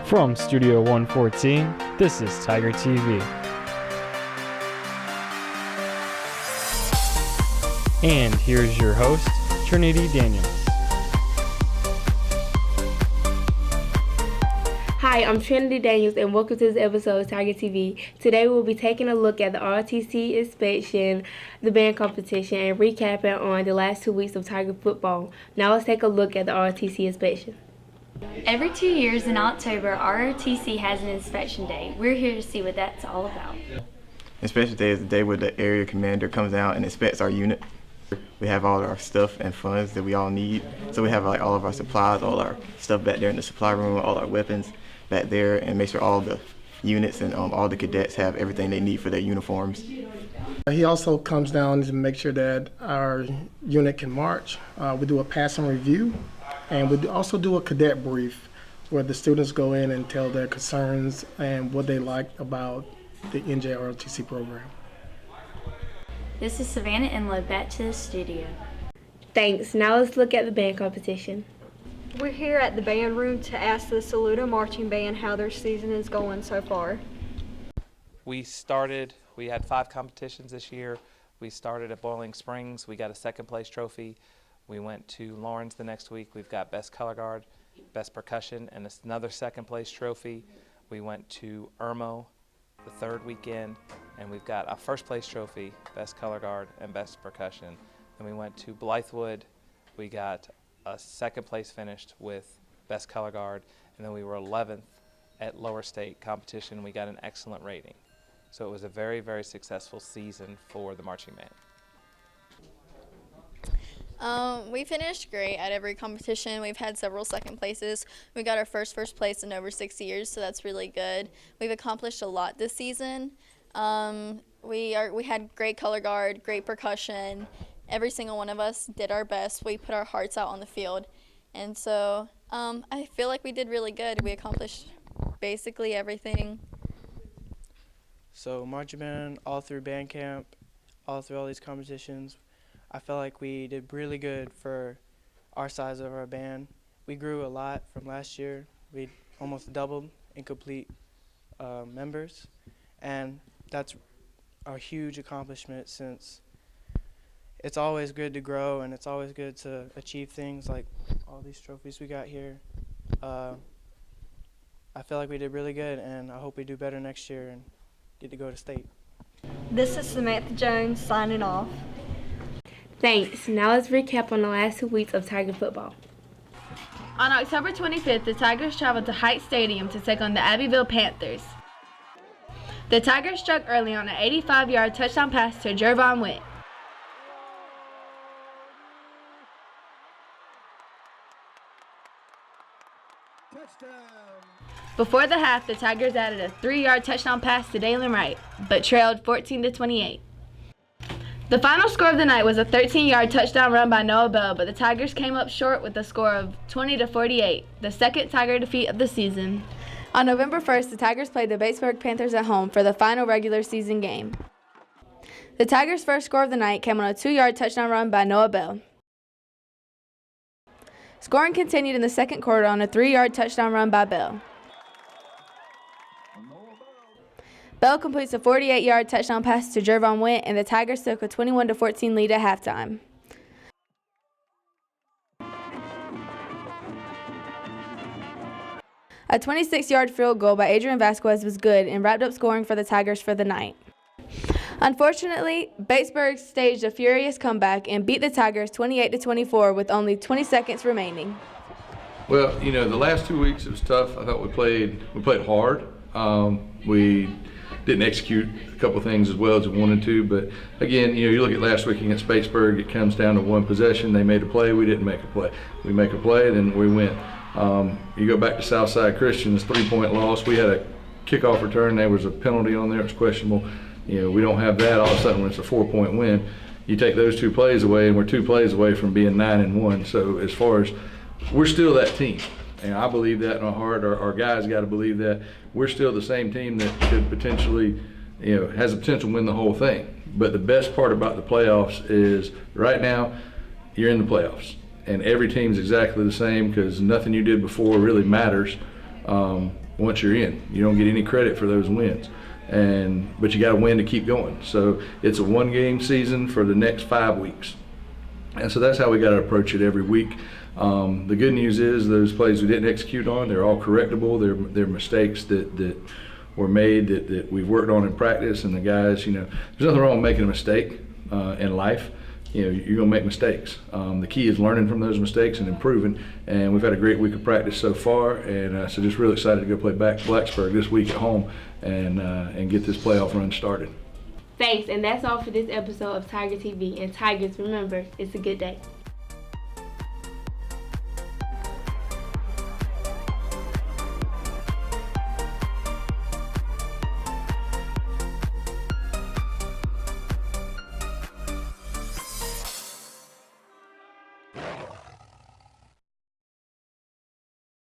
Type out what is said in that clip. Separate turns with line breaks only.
From Studio 114, this is Tiger TV. And here's your host, Trinity Daniels.
Hi, I'm Trinity Daniels and welcome to this episode of Tiger TV. Today we'll be taking a look at the ROTC Inspection, the band competition, and recapping on the last 2 weeks of Tiger football. Now let's take a look at the ROTC Inspection.
Every 2 years in October, ROTC has an inspection day. We're here to see what that's all about.
Inspection day is the day where the area commander comes out and inspects our unit. We have all our stuff and funds that we all need. So we have like all of our supplies, all our stuff back there in the supply room, all our weapons back there, and make sure all the units and all the cadets have everything they need for their uniforms.
He also comes down to make sure that our unit can march. We do a passing review, and we also do a cadet brief where the students go in and tell their concerns and what they like about the JROTC program.
This is Savannah Inlow, back to the studio.
Thanks. Now let's look at the band competition.
We're here at the band room to ask the Saluda Marching Band how their season is going so far.
We had 5 competitions this year. We started at Boiling Springs. We got a second place trophy. We went to Lawrence the next week. We've got Best Color Guard, Best Percussion, and another second place trophy. We went to Irmo the third weekend, and we've got a first place trophy, Best Color Guard, and Best Percussion. Then we went to Blythewood. We got a second place finished with Best Color Guard, and then we were 11th at lower state competition. We got an excellent rating. So it was a very, very successful season for the marching band.
We finished great at every competition. We've had several second places. We got our first place in over 6 years, so that's really good. We've accomplished a lot this season. We had great color guard, great percussion. Every single one of us did our best. We put our hearts out on the field. And so I feel like we did really good. We accomplished basically everything.
So marching band, all through band camp, all through all these competitions, I felt like we did really good for our size of our band. We grew a lot from last year. We almost doubled in complete members, and that's a huge accomplishment since it's always good to grow and it's always good to achieve things like all these trophies we got here. I feel like we did really good, and I hope we do better next year and get to go to state.
This is Samantha Jones signing off.
Thanks. Now let's recap on the last 2 weeks of Tiger football.
On October 25th, the Tigers traveled to Heights Stadium to take on the Abbeville Panthers. The Tigers struck early on an 85-yard touchdown pass to Jervon Witt. Before the half, the Tigers added a 3-yard touchdown pass to Dalen Wright, but trailed 14-28. The final score of the night was a 13-yard touchdown run by Noah Bell, but the Tigers came up short with a score of 20-48, the second Tiger defeat of the season. On November 1st, the Tigers played the Batesburg Panthers at home for the final regular season game. The Tigers' first score of the night came on a 2-yard touchdown run by Noah Bell. Scoring continued in the second quarter on a 3-yard touchdown run by Bell. Bell completes a 48-yard touchdown pass to Jervon Witt, and the Tigers took a 21-14 lead at halftime. A 26-yard field goal by Adrian Vasquez was good and wrapped up scoring for the Tigers for the night. Unfortunately, Batesburg staged a furious comeback and beat the Tigers 28-24 with only 20 seconds remaining.
Well, the last 2 weeks it was tough. I thought we played hard. We didn't execute a couple of things as well as we wanted to, but again, you look at last week against Batesburg, it comes down to one possession. They made a play, we didn't make a play. We make a play, then we win. You go back to Southside Christian's 3-point loss. We had a kickoff return. There was a penalty on there. It was questionable. We don't have that. All of a sudden, when it's a 4-point win, you take those 2 plays away, and we're 2 plays away from being 9-1. So as far as we're still that team. And I believe that in our heart. Our guys got to believe that we're still the same team that could potentially, has the potential to win the whole thing. But the best part about the playoffs is right now you're in the playoffs, and every team's exactly the same because nothing you did before really matters. once you're in. You don't get any credit for those wins. But you got to win to keep going. So it's a 1-game season for the next 5 weeks. And so that's how we got to approach it every week. The good news is those plays we didn't execute on, they're all correctable. They're mistakes that were made that we've worked on in practice. And the guys, there's nothing wrong with making a mistake in life. You're going to make mistakes. The key is learning from those mistakes and improving. And we've had a great week of practice so far. And so just really excited to go play Blacksburg this week at home and get this playoff run started.
Thanks, and that's all for this episode of Tiger TV. And Tigers, remember, it's a good day.